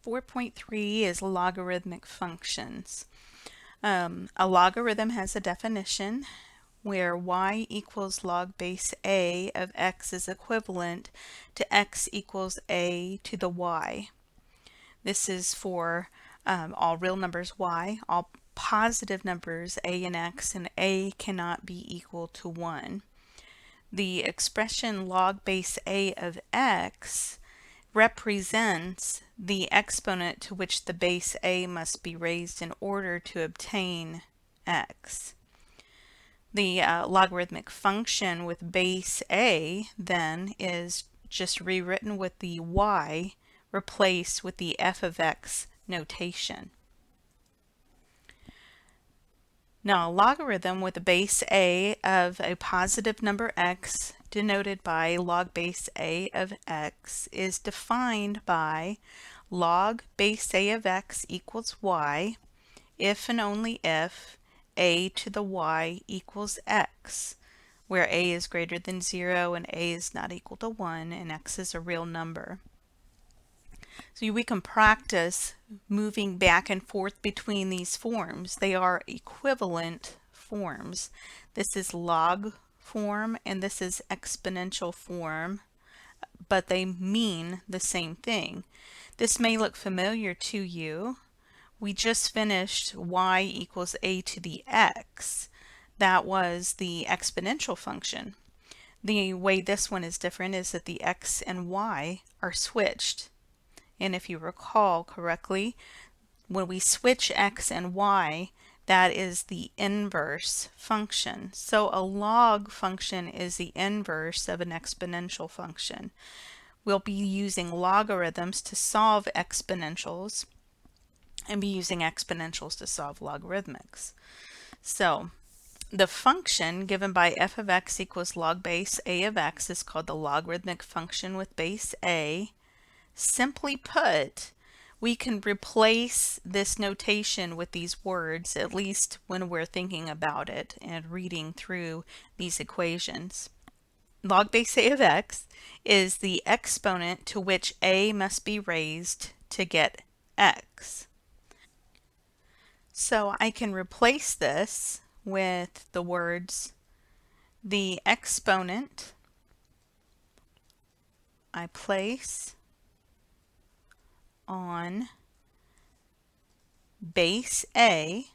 4.3 is logarithmic functions. A logarithm has a definition where y equals log base a of x is equivalent to x equals a to the y. This is for all real numbers y, all positive numbers a and x, and a cannot be equal to 1. The expression log base a of x represents the exponent to which the base a must be raised in order to obtain x. The logarithmic function with base a then is just rewritten with the y replaced with the f of x notation. Now, a logarithm with a base a of a positive number x, denoted by log base a of x, is defined by log base a of x equals y if and only if a to the y equals x, where a is greater than 0 and a is not equal to 1 and x is a real number. So we can practice moving back and forth between these forms. They are equivalent forms. This is log form and this is exponential form, but they mean the same thing. This may look familiar to you. We just finished y equals a to the x. That was the exponential function. The way this one is different is that the x and y are switched. And if you recall correctly, when we switch x and y, that is the inverse function. So a log function is the inverse of an exponential function. We'll be using logarithms to solve exponentials and be using exponentials to solve logarithmics. So the function given by f of x equals log base a of x is called the logarithmic function with base a. Simply put, we can replace this notation with these words, at least when we're thinking about it and reading through these equations. Log base a of x is the exponent to which a must be raised to get x. So I can replace this with the words the exponent I place on base a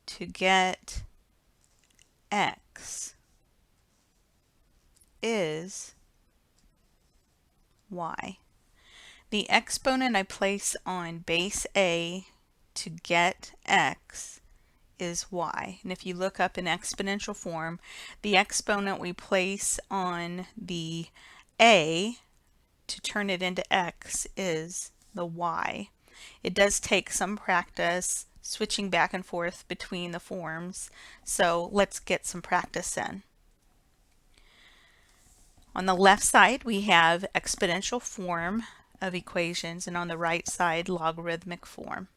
to get x is y. The exponent I place on base a to get x is y. And if you look up in exponential form, the exponent we place on the a to turn it into x is the y. It does take some practice switching back and forth between the forms, so let's get some practice in. On the left side we have exponential form of equations, and on the right side logarithmic form.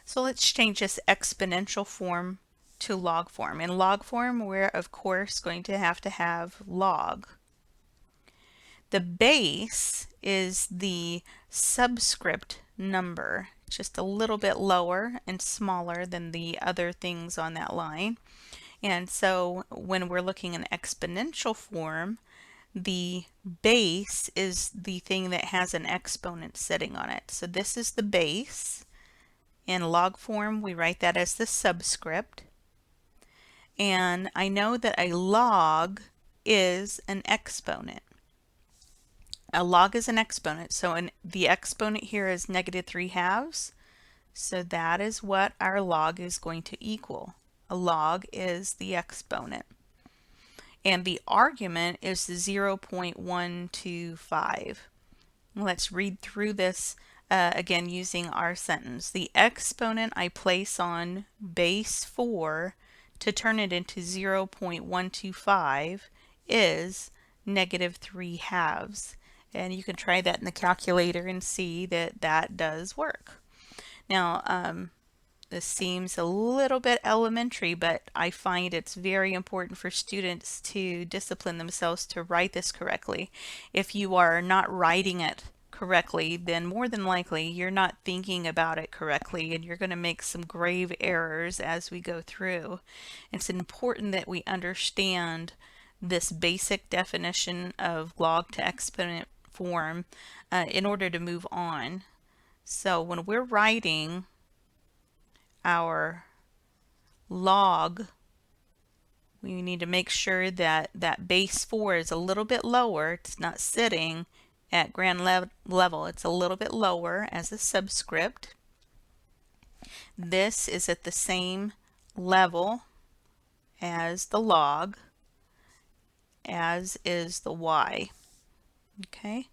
So let's change this exponential form to log form. In log form, we're of course going to have log. The base is the subscript number, just a little bit lower and smaller than the other things on that line. And so when we're looking in exponential form, the base is the thing that has an exponent sitting on it. So this is the base. In log form, we write that as the subscript. And I know that a log is an exponent. A log is an exponent, so the exponent here is -3/2. So that is what our log is going to equal. A log is the exponent. And the argument is the 0.125. Let's read through this again using our sentence. The exponent I place on base 4 to turn it into 0.125 is -3/2. And you can try that in the calculator and see that that does work. Now, This seems a little bit elementary, but I find it's very important for students to discipline themselves to write this correctly. If you are not writing it correctly, then more than likely you're not thinking about it correctly and you're going to make some grave errors as we go through. It's important that we understand this basic definition of log to exponent form in order to move on. So when we're writing our log, we need to make sure that that base 4 is a little bit lower. It's not sitting at grand level. It's a little bit lower as a subscript. This is at the same level as the log, as is the y. Okay,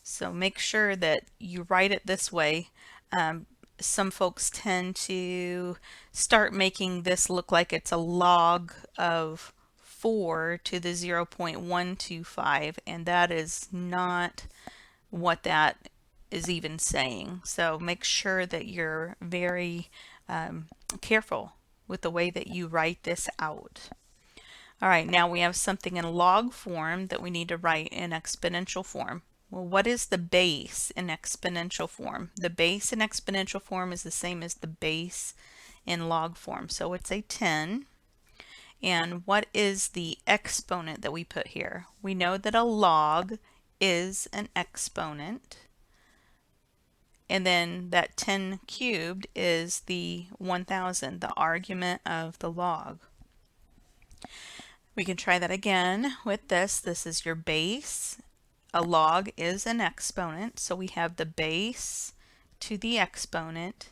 so make sure that you write it this way. Some folks tend to start making this look like it's a log of 4 to the 0.125, and that is not what that is even saying. So make sure that you're very careful with the way that you write this out. All right, now we have something in log form that we need to write in exponential form. Well, what is the base in exponential form? The base in exponential form is the same as the base in log form. So it's a 10. And what is the exponent that we put here? We know that a log is an exponent. And then that 10 cubed is the 1000, the argument of the log. We can try that again with this. This is your base. A log is an exponent, so we have the base to the exponent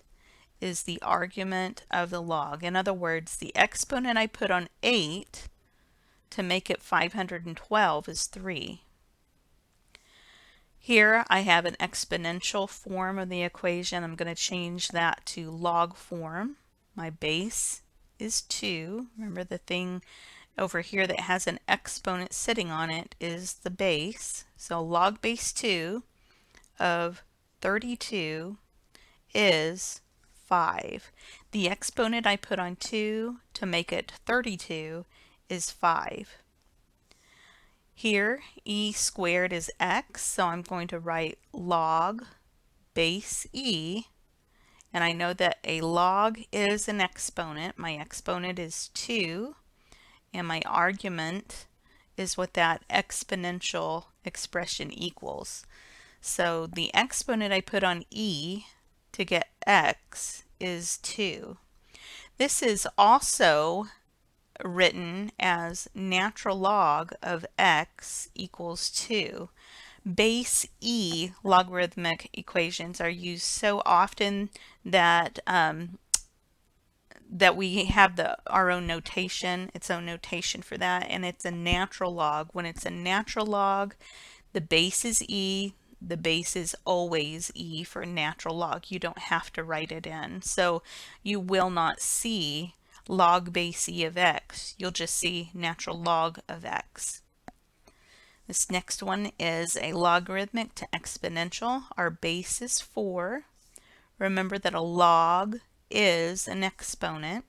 is the argument of the log. In other words, the exponent I put on 8 to make it 512 is 3. Here I have an exponential form of the equation. I'm going to change that to log form. My base is 2. Remember, the thing over here that has an exponent sitting on it is the base. So log base 2 of 32 is 5. The exponent I put on 2 to make it 32 is 5. Here, e squared is x, so I'm going to write log base e. And I know that a log is an exponent. My exponent is 2. And my argument is what that exponential expression equals. So the exponent I put on e to get x is 2. This is also written as natural log of x equals 2. Base e logarithmic equations are used so often that that we have our own notation, its own notation for that, and it's a natural log. When it's a natural log, the base is e, the base is always e for natural log. You don't have to write it in. So you will not see log base e of x. You'll just see natural log of x. This next one is a logarithmic to exponential. Our base is 4. Remember that a log is an exponent.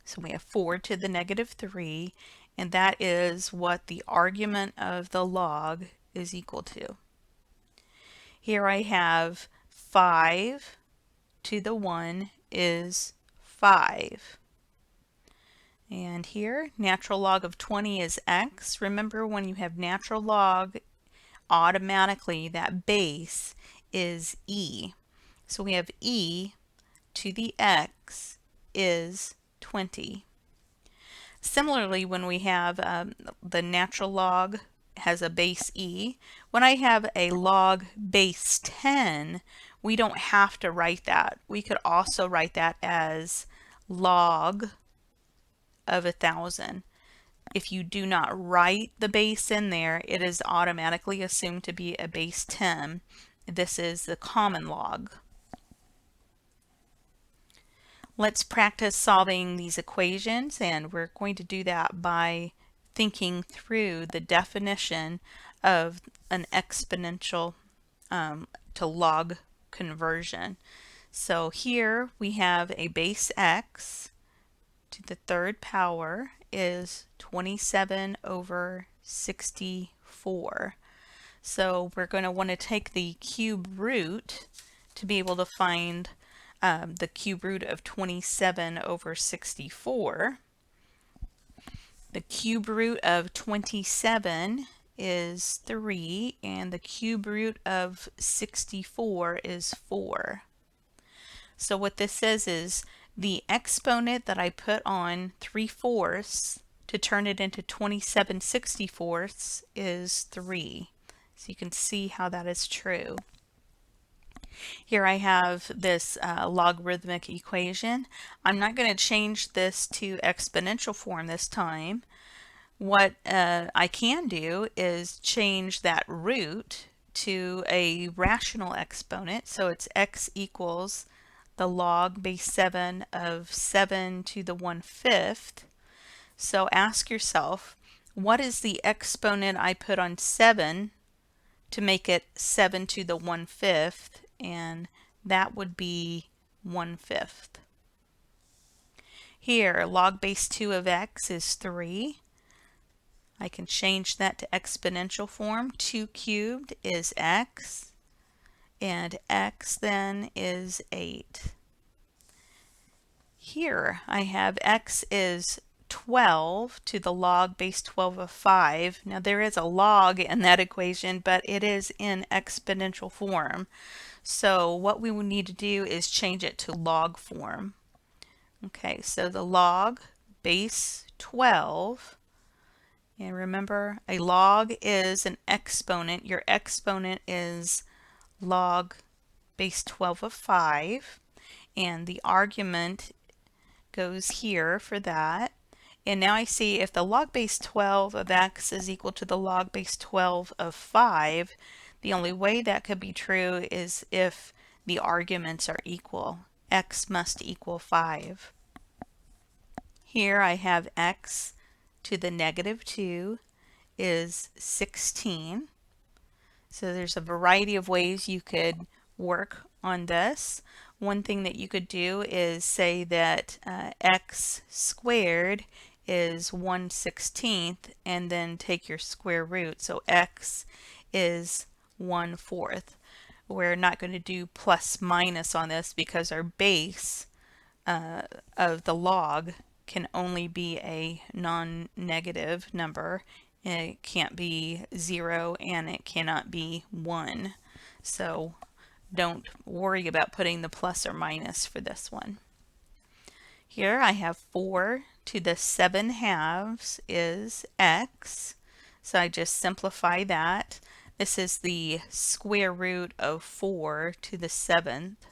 So we have 4 to the negative 3, and that is what the argument of the log is equal to. Here I have 5 to the 1 is 5. And here, natural log of 20 is x. Remember, when you have natural log, automatically that base is e. So we have e to the x is 20. Similarly, when we have the natural log has a base e, when I have a log base 10, we don't have to write that. We could also write that as log of 1,000. If you do not write the base in there, it is automatically assumed to be a base 10. This is the common log. Let's practice solving these equations, and we're going to do that by thinking through the definition of an exponential to log conversion. So here we have a base x to the third power is 27 over 64. So we're going to want to take the cube root to be able to find the cube root of 27 over 64. The cube root of 27 is 3, and the cube root of 64 is 4. So what this says is the exponent that I put on 3/4 to turn it into 27/64 is 3. So you can see how that is true. Here I have this logarithmic equation. I'm not going to change this to exponential form this time. What I can do is change that root to a rational exponent. So it's x equals the log base 7 of 7 to the 1/5. So ask yourself, what is the exponent I put on 7 to make it 7 to the 1/5? And that would be 1/5. Here, log base 2 of x is 3. I can change that to exponential form. 2 cubed is x, and x then is 8. Here I have x is 12 to the log base 12 of 5. Now there is a log in that equation, but it is in exponential form. So what we will need to do is change it to log form. Okay, so the log base 12, and remember a log is an exponent. Your exponent is log base 12 of 5, and the argument goes here for that. And now I see if the log base 12 of x is equal to the log base 12 of 5, the only way that could be true is if the arguments are equal. X must equal 5. Here I have x to the negative 2 is 16. So there's a variety of ways you could work on this. One thing that you could do is say that x squared is 1/16 and then take your square root. So x is 1/4. We're not going to do plus minus on this because our base of the log can only be a non-negative number. It can't be 0 and it cannot be 1. So don't worry about putting the plus or minus for this one. Here I have 4 to the 7/2 is x. So I just simplify that. This is the square root of 4 to the 7th.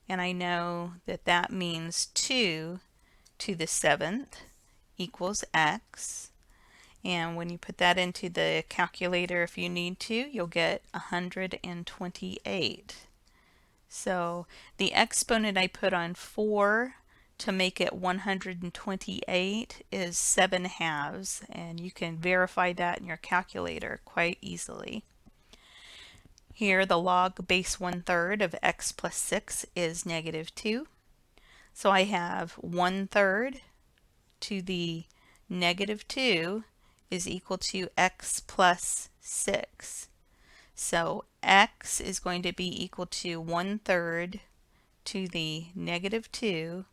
And I know that that means 2 to the 7th equals x. And when you put that into the calculator, if you need to, you'll get 128. So the exponent I put on 4 to make it 128 is 7/2, and you can verify that in your calculator quite easily. Here the log base 1/3 of x plus 6 is negative 2. So I have 1/3 to the negative 2 is equal to x plus 6. So x is going to be equal to 1/3 to the negative 2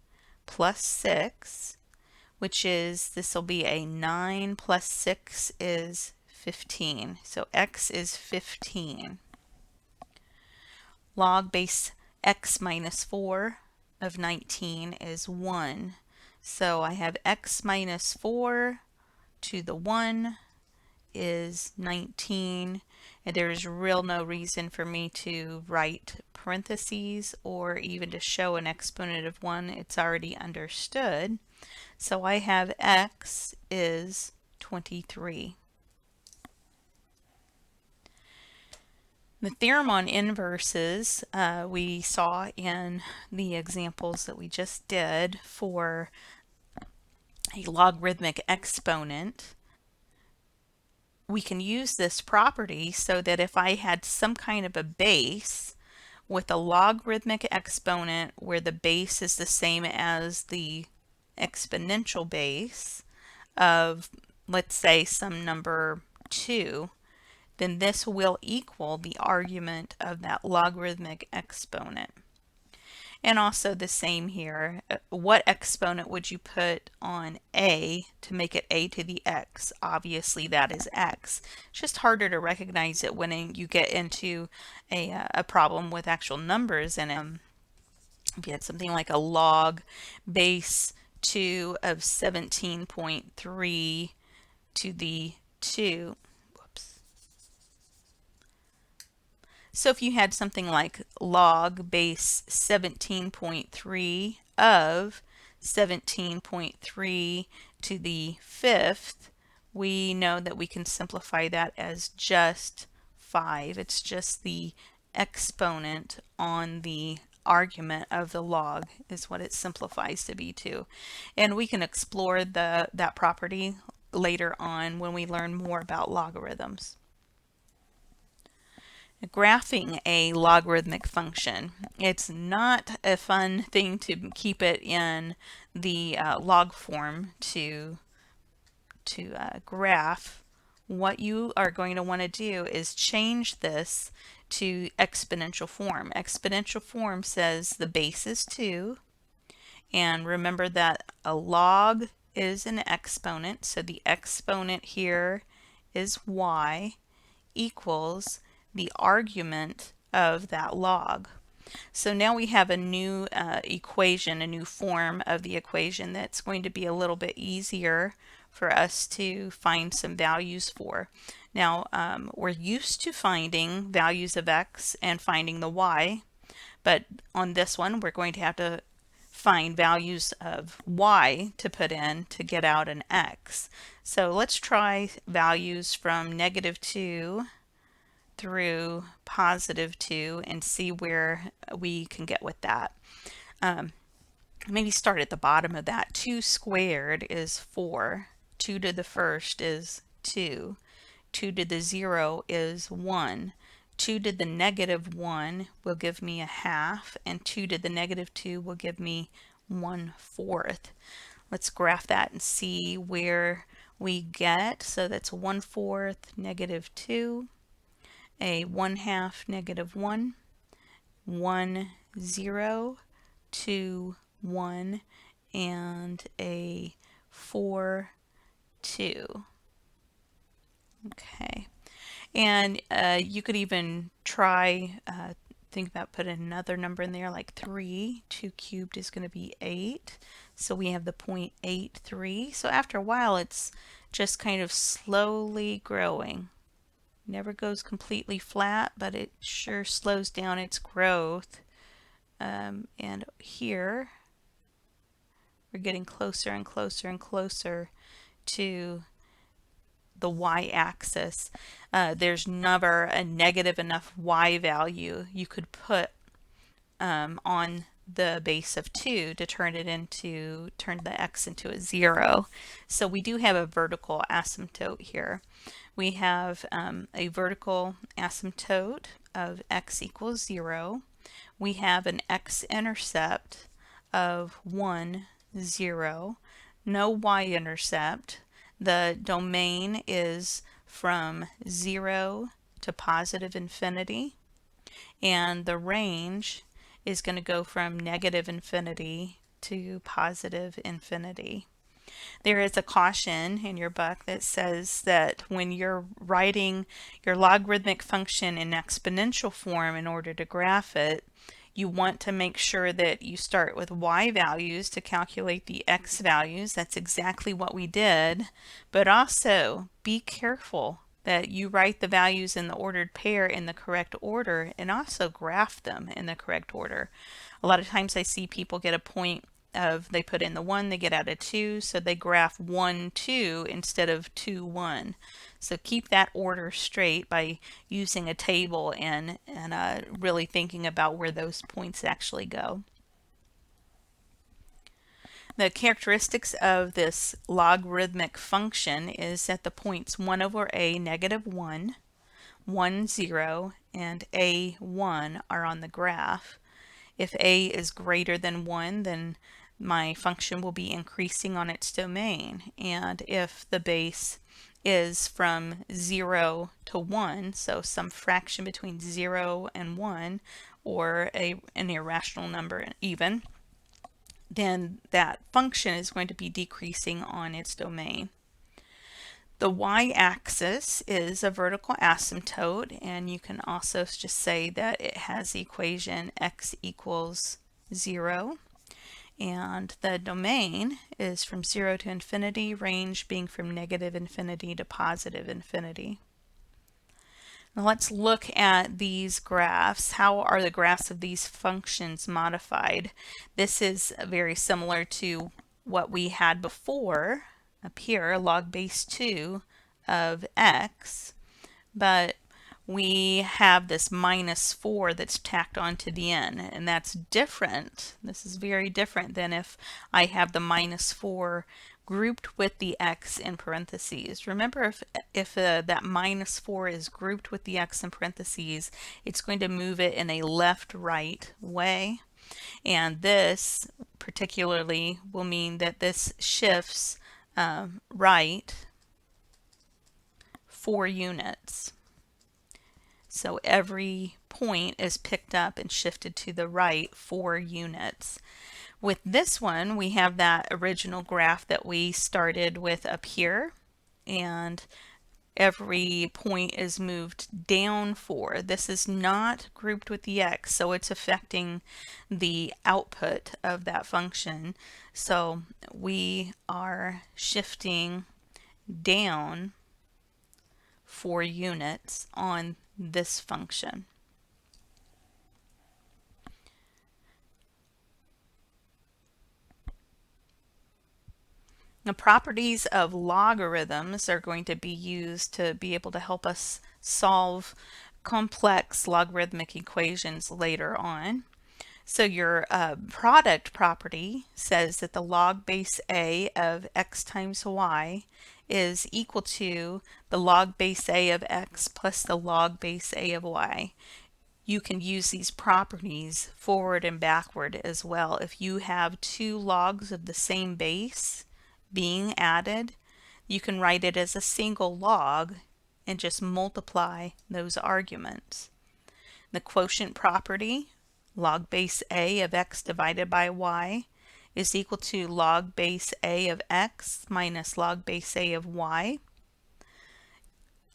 plus 6, which is, this will be a 9 plus 6 is 15. So x is 15. Log base x minus 4 of 19 is 1. So I have x minus 4 to the 1 is 19, and there's real no reason for me to write parentheses or even to show an exponent of 1. It's already understood. So I have x is 23. The theorem on inverses we saw in the examples that we just did for a logarithmic exponent. We can use this property so that if I had some kind of a base with a logarithmic exponent where the base is the same as the exponential base of, let's say, some number 2, then this will equal the argument of that logarithmic exponent. And also the same here. What exponent would you put on a to make it a to the x? Obviously that is x. It's just harder to recognize it when you get into a problem with actual numbers. And if you had something like a log base 2 of 17.3 to the 2. Whoops. So if you had something like log base 17.3 of 17.3 to the 5th, we know that we can simplify that as just 5. It's just the exponent on the argument of the log is what it simplifies to be to. And we can explore that property later on when we learn more about logarithms. Graphing a logarithmic function. It's not a fun thing to keep it in the log form to graph. What you are going to want to do is change this to exponential form. Exponential form says the base is 2, and remember that a log is an exponent, so the exponent here is y equals the argument of that log. So now we have a new equation, a new form of the equation that's going to be a little bit easier for us to find some values for. Now we're used to finding values of x and finding the y, but on this one we're going to have to find values of y to put in to get out an x. So let's try values from -2 through +2 and see where we can get with that. Maybe start at the bottom of that. 2 squared is 4. 2 to the first is 2. 2 to the 0 is 1. 2 to the -1 will give me a half, and 2 to the -2 will give me 1/4. Let's graph that and see where we get. So that's 1/4 -2. A 1/2 -1, 1 0 2 1, and a 4 2. Okay, and you could even try think about putting another number in there like 3. 2 cubed is going to be 8, so we have the 0.83. So after a while it's just kind of slowly growing. Never goes completely flat, but it sure slows down its growth. And here we're getting closer and closer and closer to the y-axis. There's never a negative enough y value you could put on the base of 2 to turn the x into a 0. So we do have a vertical asymptote here. We have a vertical asymptote of x equals 0. We have an x-intercept of 1, 0. No y-intercept. The domain is from 0 to +infinity, and the range is going to go from -infinity to +infinity. There is a caution in your book that says that when you're writing your logarithmic function in exponential form in order to graph it, you want to make sure that you start with y values to calculate the x values. That's exactly what we did. But also be careful that you write the values in the ordered pair in the correct order, and also graph them in the correct order. A lot of times I see people get a point of, they put in the 1, they get out a 2, so they graph 1 2 instead of 2 1. So keep that order straight by using a table and really thinking about where those points actually go. The characteristics of this logarithmic function is that the points 1/a -1, 1, 0 and a 1 are on the graph. If a is greater than 1, then my function will be increasing on its domain. And if the base is from 0 to 1, so some fraction between 0 and 1, or an irrational number even, then that function is going to be decreasing on its domain. The y-axis is a vertical asymptote, and you can also just say that it has the equation x equals 0. And the domain is from 0 to infinity, range being from negative infinity to positive infinity. Now let's look at these graphs. How are the graphs of these functions modified? This is very similar to what we had before up here, log base 2 of x, but we have this minus 4 that's tacked onto the end, and that's different. This is very different than if I have the minus 4 grouped with the x in parentheses. Remember, if that minus 4 is grouped with the x in parentheses, it's going to move it in a left-right way. And this particularly will mean that this shifts right 4 units. So every point is picked up and shifted to the right 4 units. With this one, we have that original graph that we started with up here, and every point is moved down 4. This is not grouped with the x, so it's affecting the output of that function. So we are shifting down 4 units on this function. The properties of logarithms are going to be used to be able to help us solve complex logarithmic equations later on. So your product property says that the log base a of x times y is equal to the log base a of x plus the log base a of y. You can use these properties forward and backward as well. If you have two logs of the same base being added, you can write it as a single log and just multiply those arguments. The quotient property, log base a of x divided by y, is equal to log base a of x minus log base a of y.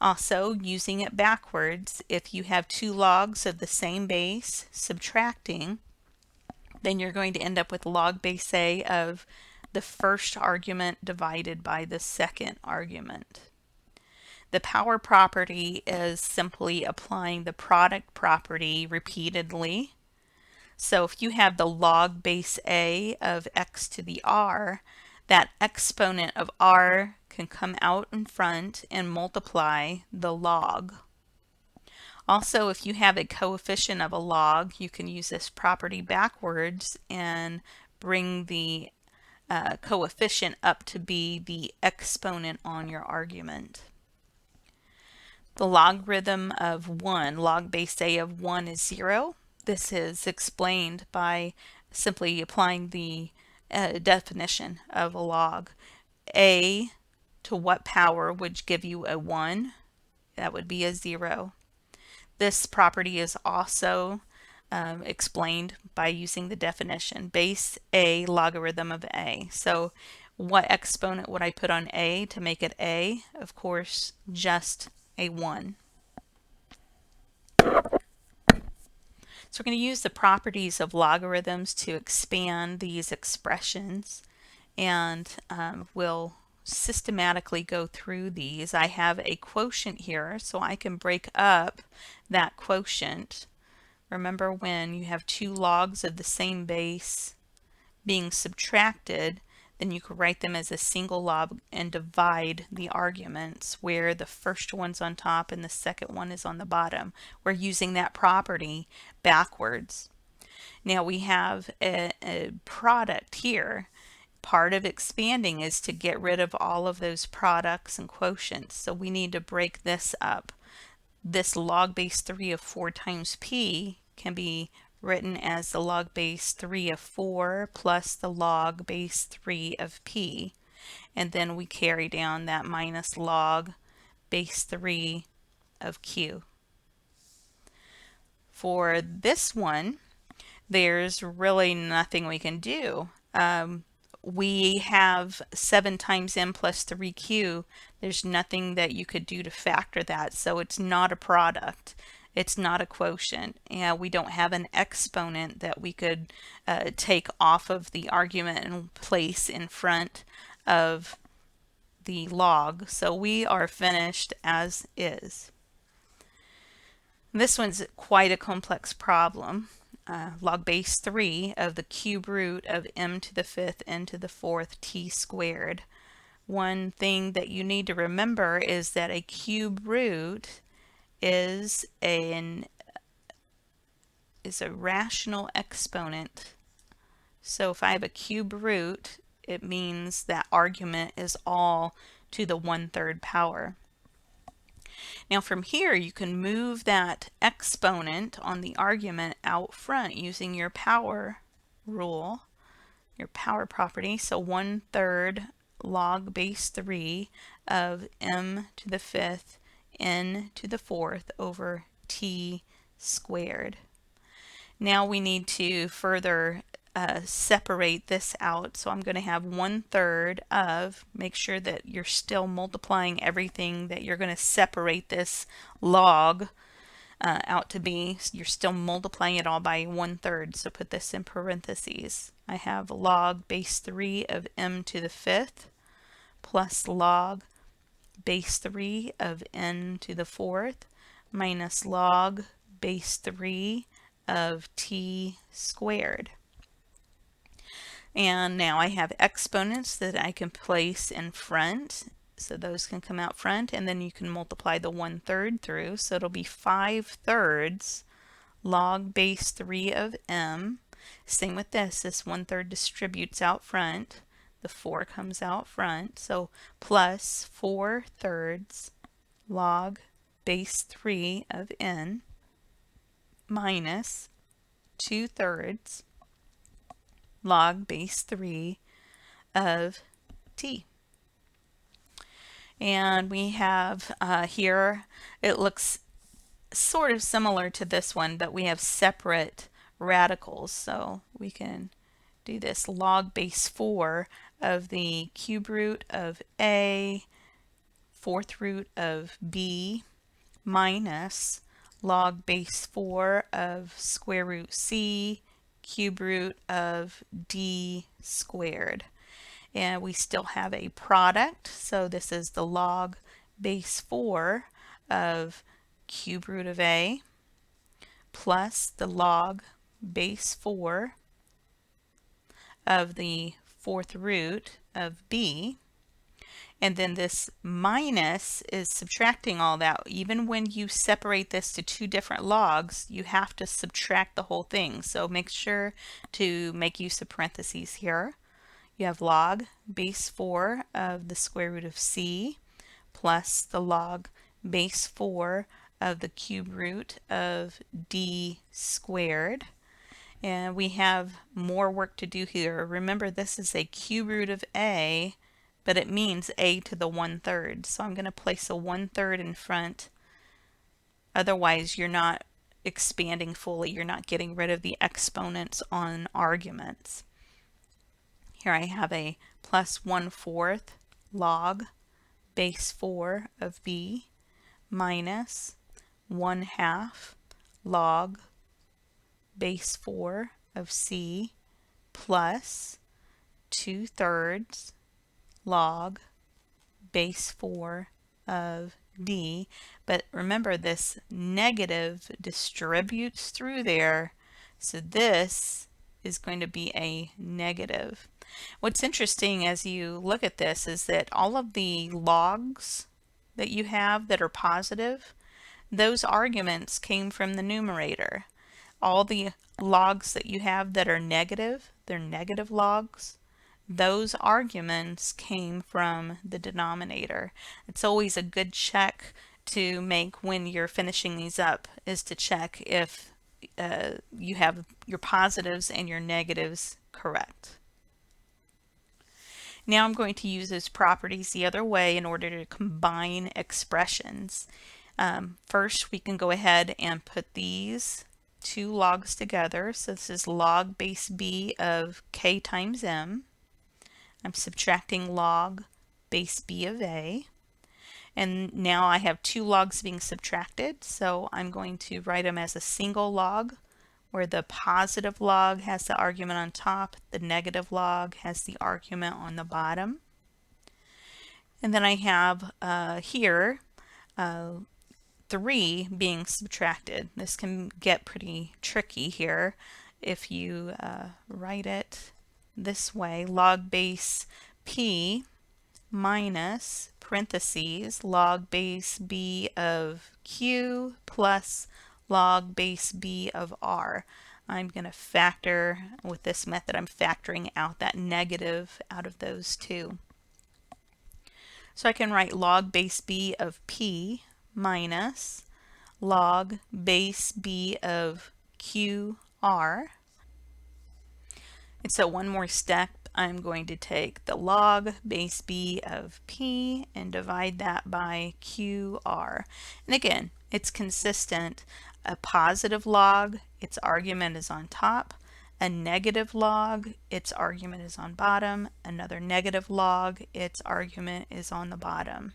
Also, using it backwards, if you have two logs of the same base subtracting, then you're going to end up with log base a of the first argument divided by the second argument. The power property is simply applying the product property repeatedly. So if you have the log base a of x to the r, that exponent of r can come out in front and multiply the log. Also, if you have a coefficient of a log, you can use this property backwards and bring the coefficient up to be the exponent on your argument. The logarithm of 1, log base a of 1 is 0. This is explained by simply applying the definition of a log. A to what power would give you a 1? That would be a 0. This property is also explained by using the definition, base a logarithm of a. So what exponent would I put on a to make it a? Of course, just a 1. So we're going to use the properties of logarithms to expand these expressions, and we'll systematically go through these. I have a quotient here, so I can break up that quotient. Remember, when you have two logs of the same base being subtracted, then you could write them as a single log and divide the arguments, where the first one's on top and the second one is on the bottom. We're using that property backwards. Now we have a product here. Part of expanding is to get rid of all of those products and quotients. So we need to break this up. this log base 3 of 4 times p can be written as the log base 3 of 4 plus the log base 3 of p. And then we carry down that minus log base 3 of q. For this one, there's really nothing we can do. We have 7 times m plus 3q. There's nothing that you could do to factor that, so it's not a product. It's not a quotient, and we don't have an exponent that we could take off of the argument and place in front of the log, so we are finished as is. This one's quite a complex problem. Log base 3 of the cube root of m to the 5th n to the 4th t squared. One thing that you need to remember is that a cube root is a rational exponent. So if I have a cube root, it means that argument is all to the 1/3 power. Now from here you can move that exponent on the argument out front using your power rule, your power property. So 1/3 log base 3 of m to the 5th n to the 4th over t squared. Now we need to further separate this out. So I'm going to have 1/3 of, make sure that you're still multiplying everything that you're going to separate this log out to be. You're still multiplying it all by 1/3. So put this in parentheses. I have log base 3 of m to the 5th plus log base 3 of n to the 4th minus log base 3 of t squared. And now I have exponents that I can place in front, so those can come out front, and then you can multiply the 1/3 through, so it'll be 5/3 log base 3 of m. Same with this 1/3 distributes out front, the 4 comes out front, so plus 4/3 log base 3 of n minus 2/3 log base 3 of t. And we have here, it looks sort of similar to this one, but we have separate radicals. So we can do this log base 4 of the cube root of a, 4th root of b, minus log base 4 of square root c, cube root of d squared. And we still have a product, so this is the log base 4 of cube root of a plus the log base 4 of the 4th root of b. And then this minus is subtracting all that. Even when you separate this to two different logs, you have to subtract the whole thing. So make sure to make use of parentheses here. You have log base 4 of the square root of c plus the log base 4 of the cube root of d squared. And we have more work to do here. Remember, this is a cube root of a, but it means a to the 1/3. So I'm going to place a 1/3 in front. Otherwise, you're not expanding fully. You're not getting rid of the exponents on arguments. Here I have a plus 1/4 log base 4 of b minus 1/2 log base 4 of c plus 2/3 log base 4 of d. But remember, this negative distributes through there, so this is going to be a negative. What's interesting as you look at this is that all of the logs that you have that are positive, those arguments came from the numerator. All the logs that you have that are negative, they're negative logs, those arguments came from the denominator. It's always a good check to make when you're finishing these up is to check if you have your positives and your negatives correct. Now I'm going to use those properties the other way in order to combine expressions. First, we can go ahead and put these two logs together. So this is log base b of k times m. I'm subtracting log base b of a. And now I have two logs being subtracted, so I'm going to write them as a single log, where the positive log has the argument on top, the negative log has the argument on the bottom. And then I have here 3 being subtracted. This can get pretty tricky here if you write it this way. Log base p minus parentheses log base b of q plus log base b of r. I'm going to factor, with this method, I'm factoring out that negative out of those two. So I can write log base b of p minus log base b of qr. And so one more step, I'm going to take the log base b of p and divide that by qr. And again, it's consistent. A positive log, its argument is on top. A negative log, its argument is on bottom. Another negative log, its argument is on the bottom.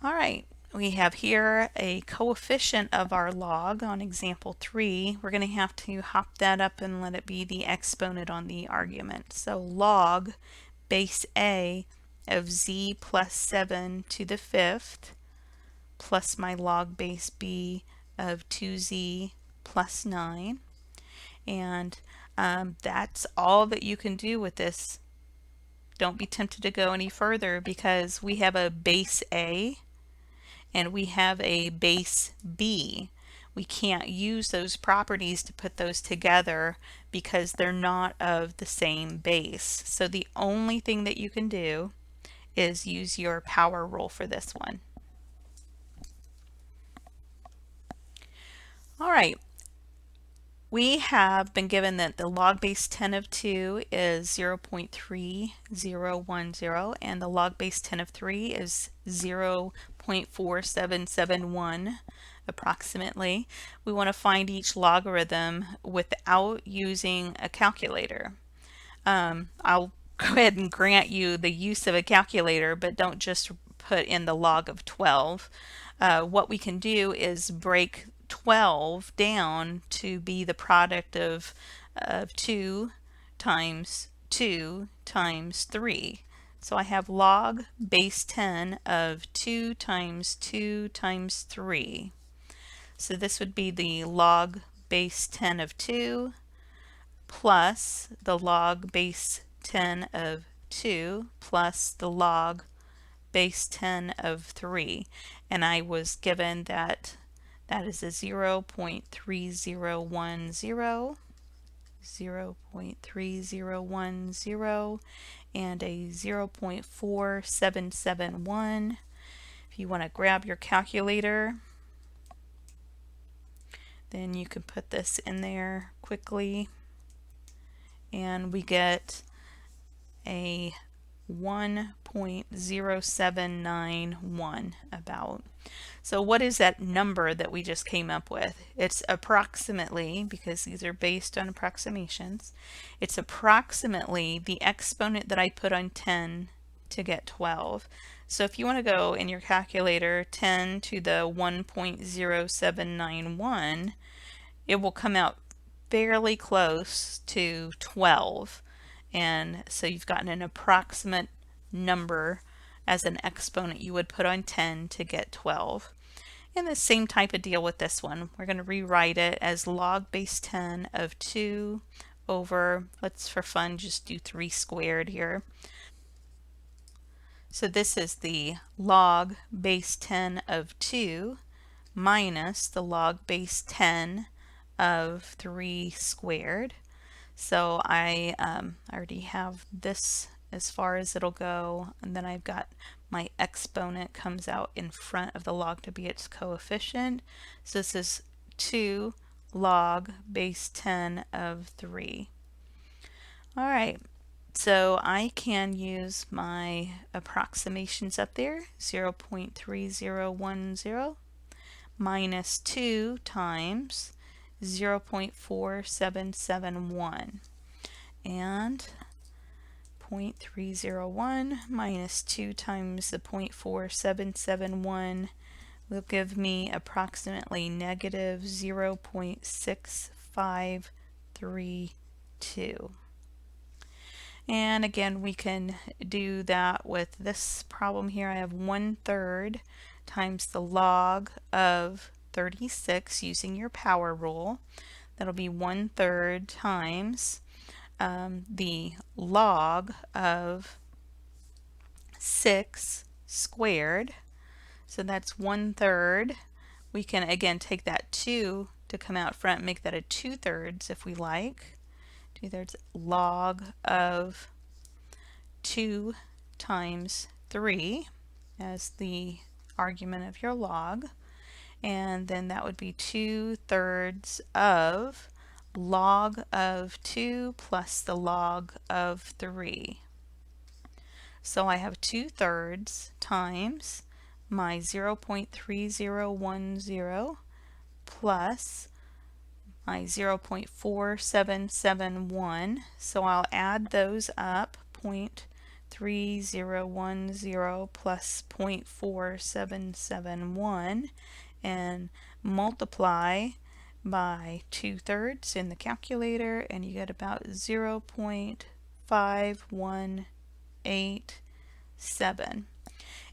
All right. We have here a coefficient of our log on example 3. We're going to have to hop that up and let it be the exponent on the argument. So log base a of z plus 7 to the 5th plus my log base b of 2z plus 9. And that's all that you can do with this. Don't be tempted to go any further because we have a base a and we have a base b. We can't use those properties to put those together because they're not of the same base. So the only thing that you can do is use your power rule for this one. All right. We have been given that the log base 10 of 2 is 0.3010 and the log base 10 of 3 is 0.4771 approximately. We want to find each logarithm without using a calculator. I'll go ahead and grant you the use of a calculator, but don't just put in the log of 12. What we can do is break 12 down to be the product of 2 times 2 times 3. So I have log base 10 of 2 times 2 times 3. So this would be the log base 10 of 2 plus the log base 10 of 2 plus the log base 10 of 3. And I was given that that is a 0.3010, 0.3010, and a 0.4771. If you want to grab your calculator, then you can put this in there quickly. And we get a 1.0791 about. So what is that number that we just came up with? It's approximately, because these are based on approximations, it's approximately the exponent that I put on 10 to get 12. So if you want to go in your calculator 10 to the 1.0791, it will come out fairly close to 12. And so you've gotten an approximate number as an exponent you would put on 10 to get 12. And the same type of deal with this one. We're going to rewrite it as log base 10 of 2 over, let's for fun just do 3 squared here. So this is the log base 10 of 2 minus the log base 10 of 3 squared. So I already have this as far as it'll go, and then I've got my exponent comes out in front of the log to be its coefficient. So this is 2 log base 10 of 3. All right, so I can use my approximations up there, 0.3010 minus 2 times 0.4771. And 0.301 minus 2 times the 0.4771 will give me approximately negative 0.6532. And again, we can do that with this problem here. I have 1/3 times the log of 36 using your power rule. That'll be 1/3 times the log of 6 squared. So that's 1/3. We can again take that 2 to come out front, make that a 2/3 if we like. 2/3 log of 2 times 3 as the argument of your log. And then that would be 2/3 of log of 2 plus the log of 3. So I have 2/3 times my 0.3010 plus my 0.4771. So I'll add those up, 0.3010 plus 0.4771, and multiply by 2/3 in the calculator, and you get about 0.5187.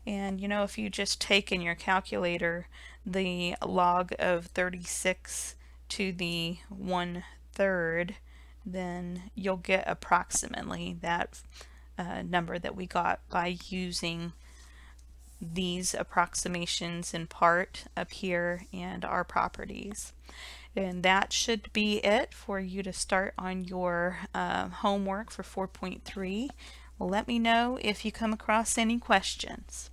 And you know, if you just take in your calculator the log of 36 to the 1/3, then you'll get approximately that number that we got by using these approximations in part up here and our properties. And that should be it for you to start on your homework for 4.3. Let me know if you come across any questions.